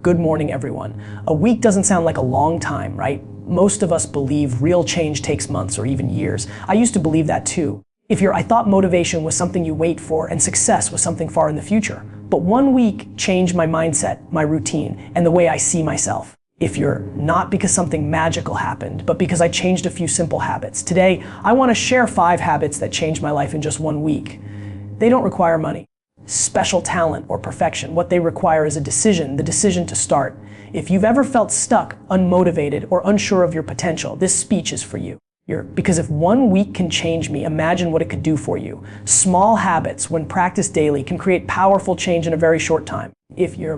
Good morning, everyone. A week doesn't sound like a long time, right? Most of us believe real change takes months or even years. I used to believe that too. I thought motivation was something you wait for and success was something far in the future. But 1 week changed my mindset, my routine, and the way I see myself. Not because something magical happened, but because I changed a few simple habits. Today, I want to share 5 habits that changed my life in just 1 week. They don't require money, special talent, or perfection. What they require is a decision, the decision to start. If you've ever felt stuck, unmotivated, or unsure of your potential, this speech is for you. Because if 1 week can change me, imagine what it could do for you. Small habits, when practiced daily, can create powerful change in a very short time.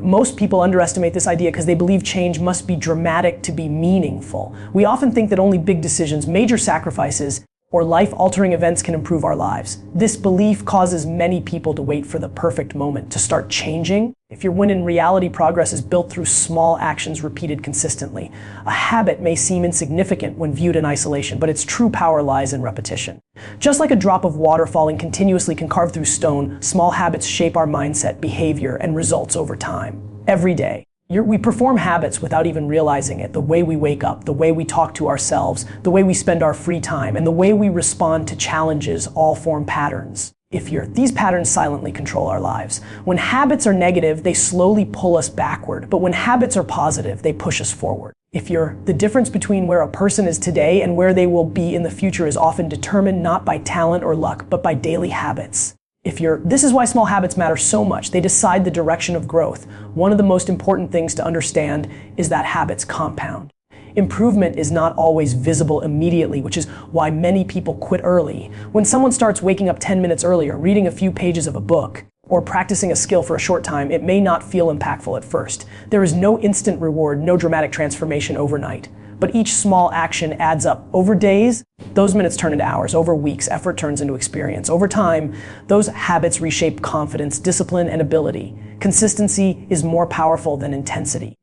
Most people underestimate this idea because they believe change must be dramatic to be meaningful. We often think that only big decisions, major sacrifices, or life-altering events can improve our lives. This belief causes many people to wait for the perfect moment to start changing. When in reality, progress is built through small actions repeated consistently. A habit may seem insignificant when viewed in isolation, but its true power lies in repetition. Just like a drop of water falling continuously can carve through stone, small habits shape our mindset, behavior, and results over time. Every day. We perform habits without even realizing it. The way we wake up, the way we talk to ourselves, the way we spend our free time, and the way we respond to challenges all form patterns. These patterns silently control our lives. When habits are negative, they slowly pull us backward. But when habits are positive, they push us forward. The difference between where a person is today and where they will be in the future is often determined not by talent or luck, but by daily habits. This is why small habits matter so much. They decide the direction of growth. One of the most important things to understand is that habits compound. Improvement is not always visible immediately, which is why many people quit early. When someone starts waking up 10 minutes earlier, reading a few pages of a book, or practicing a skill for a short time, it may not feel impactful at first. There is no instant reward, no dramatic transformation overnight. But each small action adds up. Over days, those minutes turn into hours. Over weeks, effort turns into experience. Over time, those habits reshape confidence, discipline, and ability. Consistency is more powerful than intensity.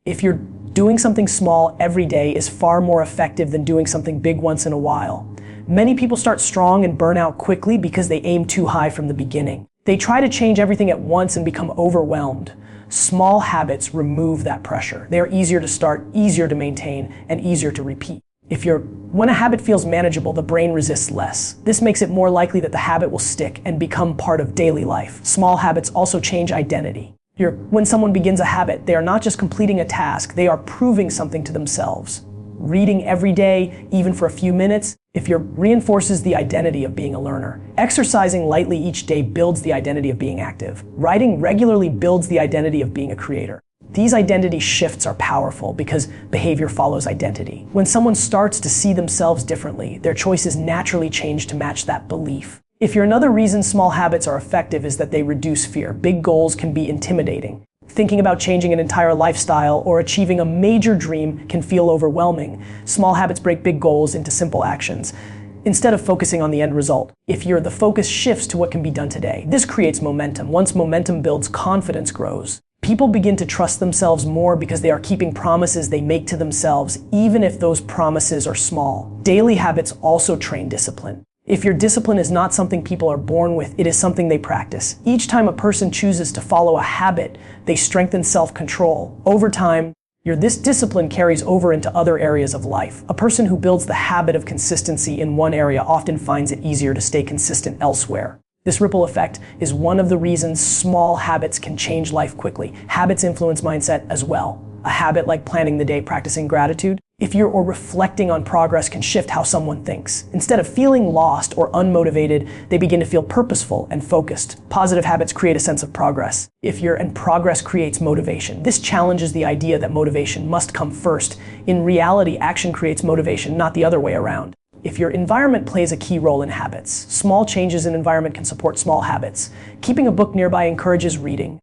Doing something small every day is far more effective than doing something big once in a while. Many people start strong and burn out quickly because they aim too high from the beginning. They try to change everything at once and become overwhelmed. Small habits remove that pressure. They are easier to start, easier to maintain, and easier to repeat. When a habit feels manageable, the brain resists less. This makes it more likely that the habit will stick and become part of daily life. Small habits also change identity. When someone begins a habit, they are not just completing a task, they are proving something to themselves. Reading every day, even for a few minutes, reinforces the identity of being a learner. Exercising lightly each day builds the identity of being active. Writing regularly builds the identity of being a creator. These identity shifts are powerful because behavior follows identity. When someone starts to see themselves differently, their choices naturally change to match that belief. Another reason small habits are effective is that they reduce fear. Big goals can be intimidating. Thinking about changing an entire lifestyle or achieving a major dream can feel overwhelming. Small habits break big goals into simple actions, instead of focusing on the end result. The focus shifts to what can be done today. This creates momentum. Once momentum builds, confidence grows. People begin to trust themselves more because they are keeping promises they make to themselves, even if those promises are small. Daily habits also train discipline. Discipline is not something people are born with, it is something they practice. Each time a person chooses to follow a habit, they strengthen self-control. Over time, this discipline carries over into other areas of life. A person who builds the habit of consistency in one area often finds it easier to stay consistent elsewhere. This ripple effect is one of the reasons small habits can change life quickly. Habits influence mindset as well. A habit like planning the day, practicing gratitude, or reflecting on progress can shift how someone thinks. Instead of feeling lost or unmotivated, they begin to feel purposeful and focused. Positive habits create a sense of progress. And progress creates motivation. This challenges the idea that motivation must come first. In reality, action creates motivation, not the other way around. Your environment plays a key role in habits. Small changes in environment can support small habits. Keeping a book nearby encourages reading.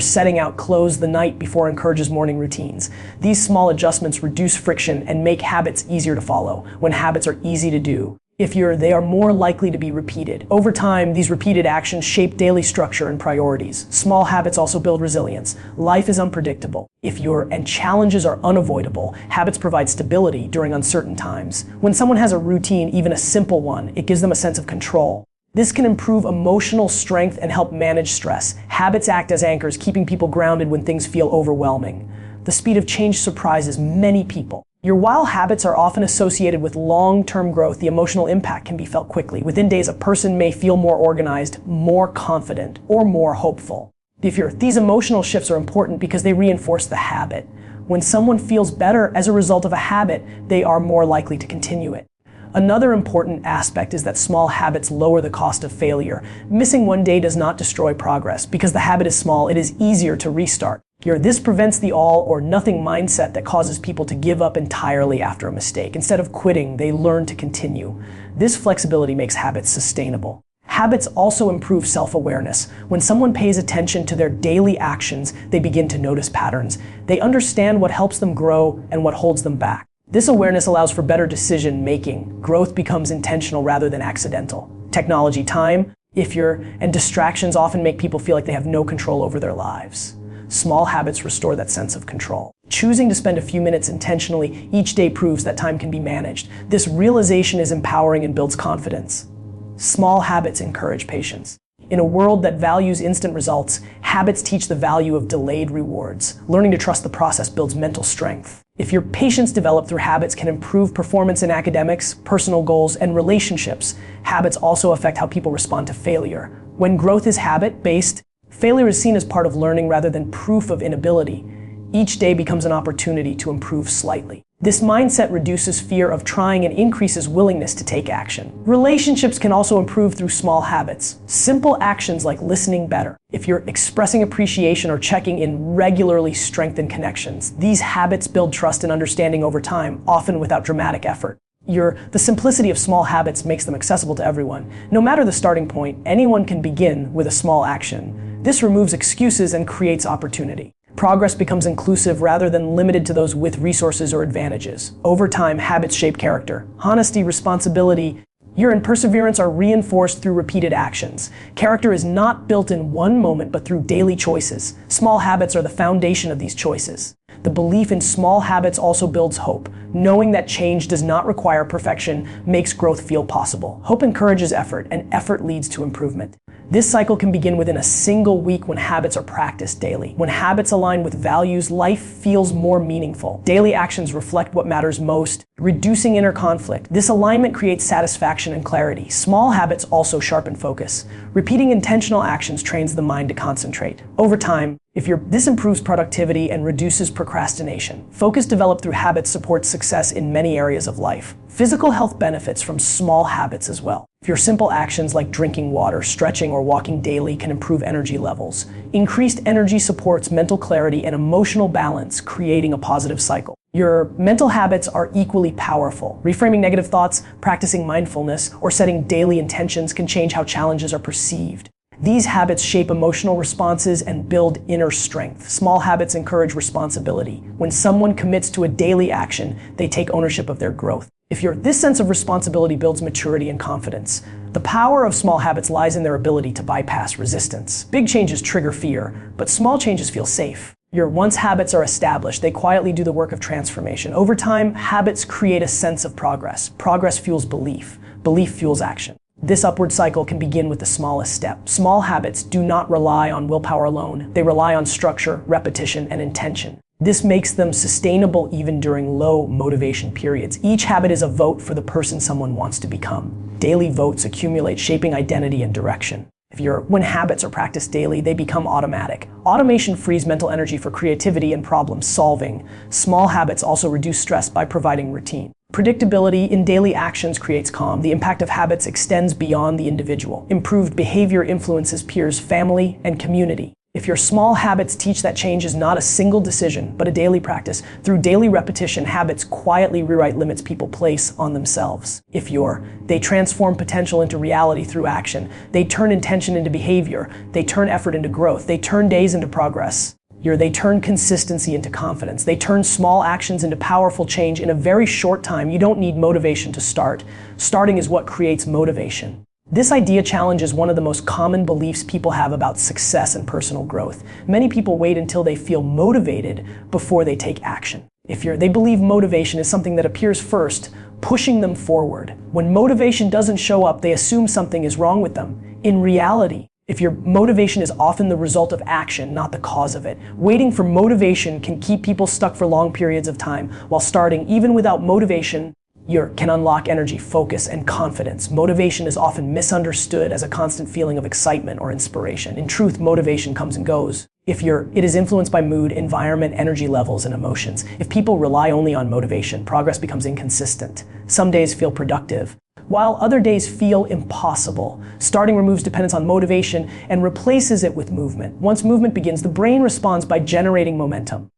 Setting out clothes the night before encourages morning routines. These small adjustments reduce friction and make habits easier to follow. When habits are easy to do, they are more likely to be repeated. Over time, these repeated actions shape daily structure and priorities. Small habits also build resilience. Life is unpredictable. And challenges are unavoidable, habits provide stability during uncertain times. When someone has a routine, even a simple one, it gives them a sense of control. This can improve emotional strength and help manage stress. Habits act as anchors, keeping people grounded when things feel overwhelming. The speed of change surprises many people. While habits are often associated with long-term growth, the emotional impact can be felt quickly. Within days, a person may feel more organized, more confident, or more hopeful. These emotional shifts are important because they reinforce the habit. When someone feels better as a result of a habit, they are more likely to continue it. Another important aspect is that small habits lower the cost of failure. Missing one day does not destroy progress. Because the habit is small, it is easier to restart. This prevents the all or nothing mindset that causes people to give up entirely after a mistake. Instead of quitting, they learn to continue. This flexibility makes habits sustainable. Habits also improve self-awareness. When someone pays attention to their daily actions, they begin to notice patterns. They understand what helps them grow and what holds them back. This awareness allows for better decision-making. Growth becomes intentional rather than accidental. Technology, time, and distractions often make people feel like they have no control over their lives. Small habits restore that sense of control. Choosing to spend a few minutes intentionally each day proves that time can be managed. This realization is empowering and builds confidence. Small habits encourage patience. In a world that values instant results, habits teach the value of delayed rewards. Learning to trust the process builds mental strength. Your patience developed through habits can improve performance in academics, personal goals, and relationships. Habits also affect how people respond to failure. When growth is habit-based, failure is seen as part of learning rather than proof of inability. Each day becomes an opportunity to improve slightly. This mindset reduces fear of trying and increases willingness to take action. Relationships can also improve through small habits. Simple actions like listening better. You're expressing appreciation or checking in regularly strengthen connections. These habits build trust and understanding over time, often without dramatic effort. The simplicity of small habits makes them accessible to everyone. No matter the starting point, anyone can begin with a small action. This removes excuses and creates opportunity. Progress becomes inclusive rather than limited to those with resources or advantages. Over time, habits shape character. Honesty, responsibility, and perseverance are reinforced through repeated actions. Character is not built in one moment, but through daily choices. Small habits are the foundation of these choices. The belief in small habits also builds hope. Knowing that change does not require perfection makes growth feel possible. Hope encourages effort, and effort leads to improvement. This cycle can begin within a single week when habits are practiced daily. When habits align with values, life feels more meaningful. Daily actions reflect what matters most, reducing inner conflict. This alignment creates satisfaction and clarity. Small habits also sharpen focus. Repeating intentional actions trains the mind to concentrate. Over time, this improves productivity and reduces procrastination. Focus developed through habits supports success in many areas of life. Physical health benefits from small habits as well. Simple actions like drinking water, stretching, or walking daily can improve energy levels. Increased energy supports mental clarity and emotional balance, creating a positive cycle. Your mental habits are equally powerful. Reframing negative thoughts, practicing mindfulness, or setting daily intentions can change how challenges are perceived. These habits shape emotional responses and build inner strength. Small habits encourage responsibility. When someone commits to a daily action, they take ownership of their growth. This sense of responsibility builds maturity and confidence. The power of small habits lies in their ability to bypass resistance. Big changes trigger fear, but small changes feel safe. Once habits are established, they quietly do the work of transformation. Over time, habits create a sense of progress. Progress fuels belief. Belief fuels action. This upward cycle can begin with the smallest step. Small habits do not rely on willpower alone. They rely on structure, repetition, and intention. This makes them sustainable even during low motivation periods. Each habit is a vote for the person someone wants to become. Daily votes accumulate, shaping identity and direction. When habits are practiced daily, they become automatic. Automation frees mental energy for creativity and problem solving. Small habits also reduce stress by providing routine. Predictability in daily actions creates calm. The impact of habits extends beyond the individual. Improved behavior influences peers, family, and community. Your small habits teach that change is not a single decision, but a daily practice. Through daily repetition, habits quietly rewrite limits people place on themselves. They transform potential into reality through action. They turn intention into behavior. They turn effort into growth. They turn days into progress. They turn consistency into confidence. They turn small actions into powerful change in a very short time. You don't need motivation to start. Starting is what creates motivation. This idea challenges one of the most common beliefs people have about success and personal growth. Many people wait until they feel motivated before they take action. They believe motivation is something that appears first, pushing them forward. When motivation doesn't show up, they assume something is wrong with them. In reality, If your motivation is often the result of action, not the cause of it. Waiting for motivation can keep people stuck for long periods of time, while starting, even without motivation, can unlock energy, focus, and confidence. Motivation is often misunderstood as a constant feeling of excitement or inspiration. In truth, motivation comes and goes. It is influenced by mood, environment, energy levels, and emotions. If people rely only on motivation, progress becomes inconsistent. Some days feel productive, while other days feel impossible. Starting removes dependence on motivation and replaces it with movement. Once movement begins, the brain responds by generating momentum.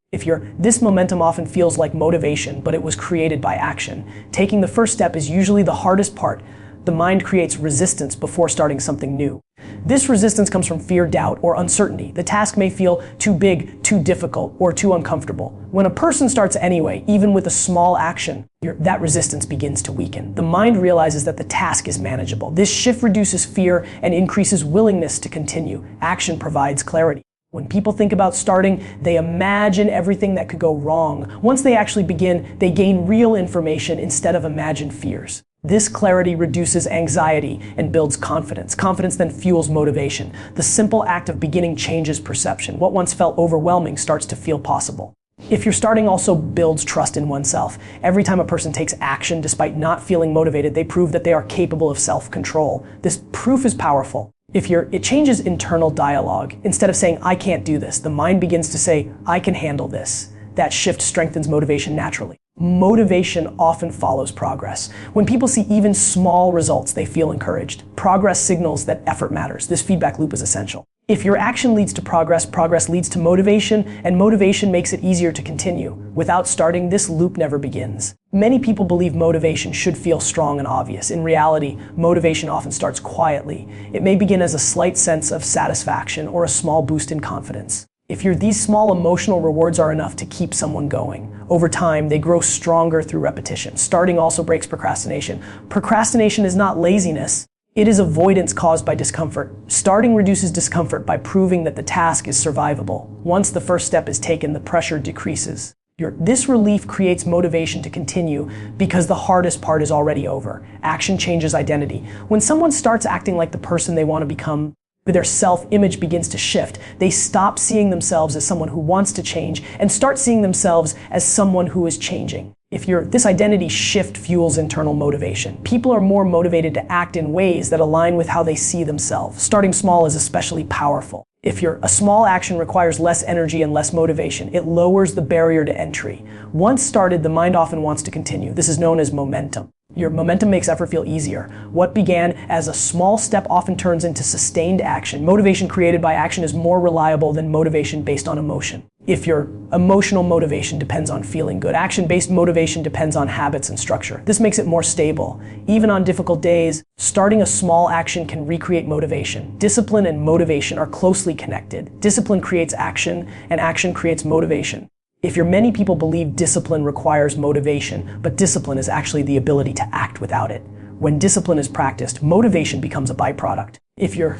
This momentum often feels like motivation, but it was created by action. Taking the first step is usually the hardest part. The mind creates resistance before starting something new. This resistance comes from fear, doubt, or uncertainty. The task may feel too big, too difficult, or too uncomfortable. When a person starts anyway, even with a small action, that resistance begins to weaken. The mind realizes that the task is manageable. This shift reduces fear and increases willingness to continue. Action provides clarity. When people think about starting, they imagine everything that could go wrong. Once they actually begin, they gain real information instead of imagined fears. This clarity reduces anxiety and builds confidence. Confidence then fuels motivation. The simple act of beginning changes perception. What once felt overwhelming starts to feel possible. If you're starting, also builds trust in oneself. Every time a person takes action despite not feeling motivated, they prove that they are capable of self-control. This proof is powerful. It changes internal dialogue. Instead of saying, I can't do this, the mind begins to say, I can handle this. That shift strengthens motivation naturally. Motivation often follows progress. When people see even small results, they feel encouraged. Progress signals that effort matters. This feedback loop is essential. If your action leads to progress, progress leads to motivation, and motivation makes it easier to continue. Without starting, this loop never begins. Many people believe motivation should feel strong and obvious. In reality, motivation often starts quietly. It may begin as a slight sense of satisfaction or a small boost in confidence. These small emotional rewards are enough to keep someone going. Over time, they grow stronger through repetition. Starting also breaks procrastination. Procrastination is not laziness. It is avoidance caused by discomfort. Starting reduces discomfort by proving that the task is survivable. Once the first step is taken, the pressure decreases. This relief creates motivation to continue because the hardest part is already over. Action changes identity. When someone starts acting like the person they want to become, their self-image begins to shift. They stop seeing themselves as someone who wants to change and start seeing themselves as someone who is changing. This identity shift fuels internal motivation. People are more motivated to act in ways that align with how they see themselves. Starting small is especially powerful. A small action requires less energy and less motivation. It lowers the barrier to entry. Once started, the mind often wants to continue. This is known as momentum. Your momentum makes effort feel easier. What began as a small step often turns into sustained action. Motivation created by action is more reliable than motivation based on emotion. Your emotional motivation depends on feeling good. Action-based motivation depends on habits and structure. This makes it more stable. Even on difficult days, starting a small action can recreate motivation. Discipline and motivation are closely connected. Discipline creates action, and action creates motivation. Many people believe discipline requires motivation, but discipline is actually the ability to act without it. When discipline is practiced, motivation becomes a byproduct.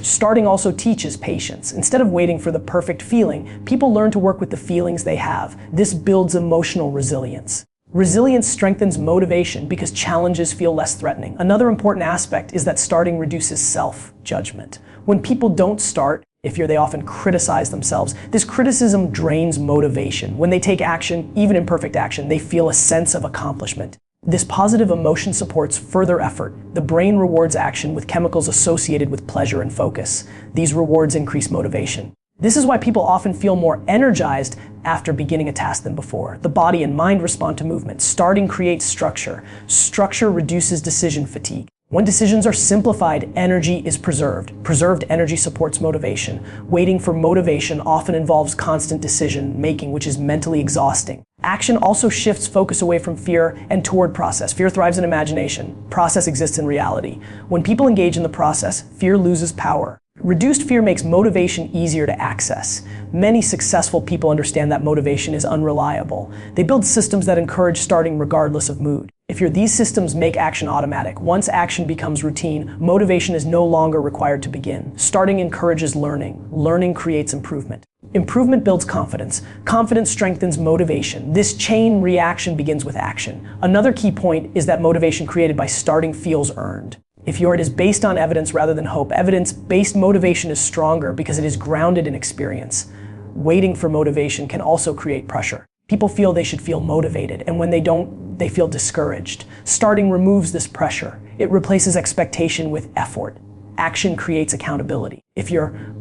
Starting also teaches patience. Instead of waiting for the perfect feeling, people learn to work with the feelings they have. This builds emotional resilience. Resilience strengthens motivation because challenges feel less threatening. Another important aspect is that starting reduces self-judgment. When people don't start, they often criticize themselves. This criticism drains motivation. When they take action, even imperfect action, they feel a sense of accomplishment. This positive emotion supports further effort. The brain rewards action with chemicals associated with pleasure and focus. These rewards increase motivation. This is why people often feel more energized after beginning a task than before. The body and mind respond to movement. Starting creates structure. Structure reduces decision fatigue. When decisions are simplified, energy is preserved. Preserved energy supports motivation. Waiting for motivation often involves constant decision making, which is mentally exhausting. Action also shifts focus away from fear and toward process. Fear thrives in imagination. Process exists in reality. When people engage in the process, fear loses power. Reduced fear makes motivation easier to access. Many successful people understand that motivation is unreliable. They build systems that encourage starting regardless of mood. These systems make action automatic. Once action becomes routine, motivation is no longer required to begin. Starting encourages learning. Learning creates improvement. Improvement builds confidence. Confidence strengthens motivation. This chain reaction begins with action. Another key point is that motivation created by starting feels earned. If it is based on evidence rather than hope, evidence-based motivation is stronger because it is grounded in experience. Waiting for motivation can also create pressure. People feel they should feel motivated, and when they don't, they feel discouraged. Starting removes this pressure. It replaces expectation with effort. Action creates accountability.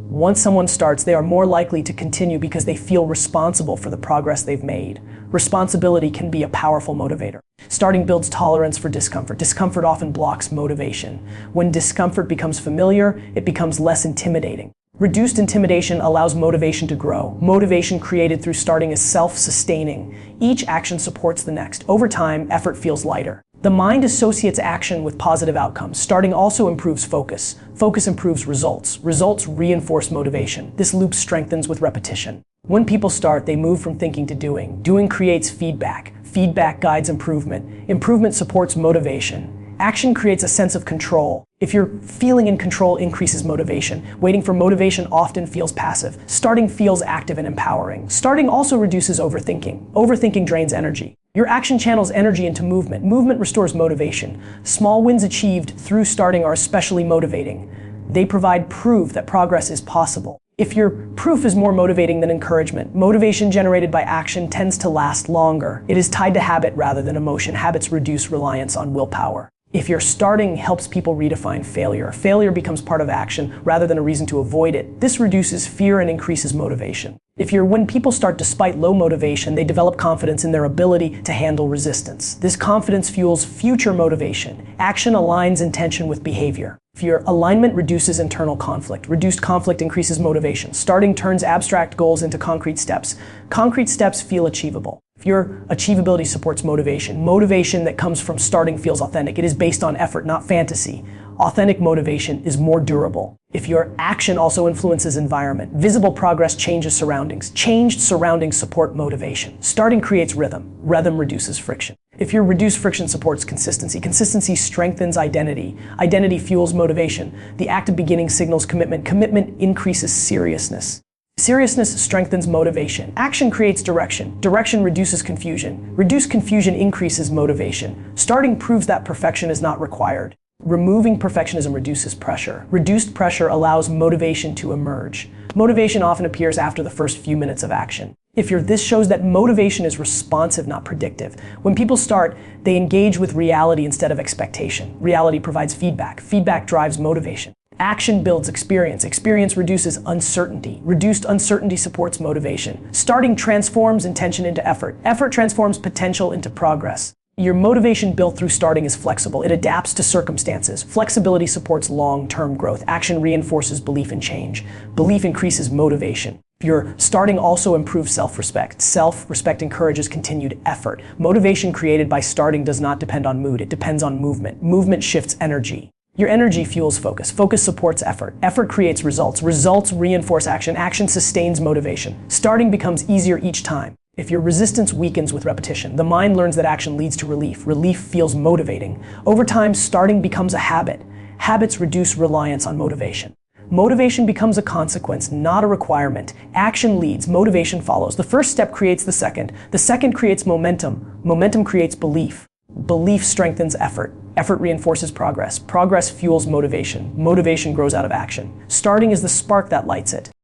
Once someone starts, they are more likely to continue because they feel responsible for the progress they've made. Responsibility can be a powerful motivator. Starting builds tolerance for discomfort. Discomfort often blocks motivation. When discomfort becomes familiar, it becomes less intimidating. Reduced intimidation allows motivation to grow. Motivation created through starting is self-sustaining. Each action supports the next. Over time, effort feels lighter. The mind associates action with positive outcomes. Starting also improves focus. Focus improves results. Results reinforce motivation. This loop strengthens with repetition. When people start, they move from thinking to doing. Doing creates feedback. Feedback guides improvement. Improvement supports motivation. Action creates a sense of control. If you're feeling in control, increases motivation. Waiting for motivation often feels passive. Starting feels active and empowering. Starting also reduces overthinking. Overthinking drains energy. Your action channels energy into movement. Movement restores motivation. Small wins achieved through starting are especially motivating. They provide proof that progress is possible. If your proof is more motivating than encouragement, motivation generated by action tends to last longer. It is tied to habit rather than emotion. Habits reduce reliance on willpower. If your starting helps people redefine failure, failure becomes part of action rather than a reason to avoid it. This reduces fear and increases motivation. When people start despite low motivation, they develop confidence in their ability to handle resistance. This confidence fuels future motivation. Action aligns intention with behavior. Your alignment reduces internal conflict. Reduced conflict increases motivation. Starting turns abstract goals into concrete steps. Concrete steps feel achievable. Your achievability supports motivation. Motivation that comes from starting feels authentic. It is based on effort, not fantasy. Authentic motivation is more durable. If your action also influences environment, visible progress changes surroundings. Changed surroundings support motivation. Starting creates rhythm. Rhythm reduces friction. If your reduced friction supports consistency, consistency strengthens identity. Identity fuels motivation. The act of beginning signals commitment. Commitment increases seriousness. Seriousness strengthens motivation. Action creates direction. Direction reduces confusion. Reduced confusion increases motivation. Starting proves that perfection is not required. Removing perfectionism reduces pressure. Reduced pressure allows motivation to emerge. Motivation often appears after the first few minutes of action. This shows that motivation is responsive, not predictive. When people start, they engage with reality instead of expectation. Reality provides feedback. Feedback drives motivation. Action builds experience. Experience reduces uncertainty. Reduced uncertainty supports motivation. Starting transforms intention into effort. Effort transforms potential into progress. Your motivation built through starting is flexible. It adapts to circumstances. Flexibility supports long-term growth. Action reinforces belief in change. Belief increases motivation. Your starting also improves self-respect. Self-respect encourages continued effort. Motivation created by starting does not depend on mood. It depends on movement. Movement shifts energy. Your energy fuels focus. Focus supports effort. Effort creates results. Results reinforce action. Action sustains motivation. Starting becomes easier each time. If your resistance weakens with repetition, the mind learns that action leads to relief. Relief feels motivating. Over time, starting becomes a habit. Habits reduce reliance on motivation. Motivation becomes a consequence, not a requirement. Action leads, motivation follows. The first step creates the second. The second creates momentum. Momentum creates belief. Belief strengthens effort. Effort reinforces progress. Progress fuels motivation. Motivation grows out of action. Starting is the spark that lights it.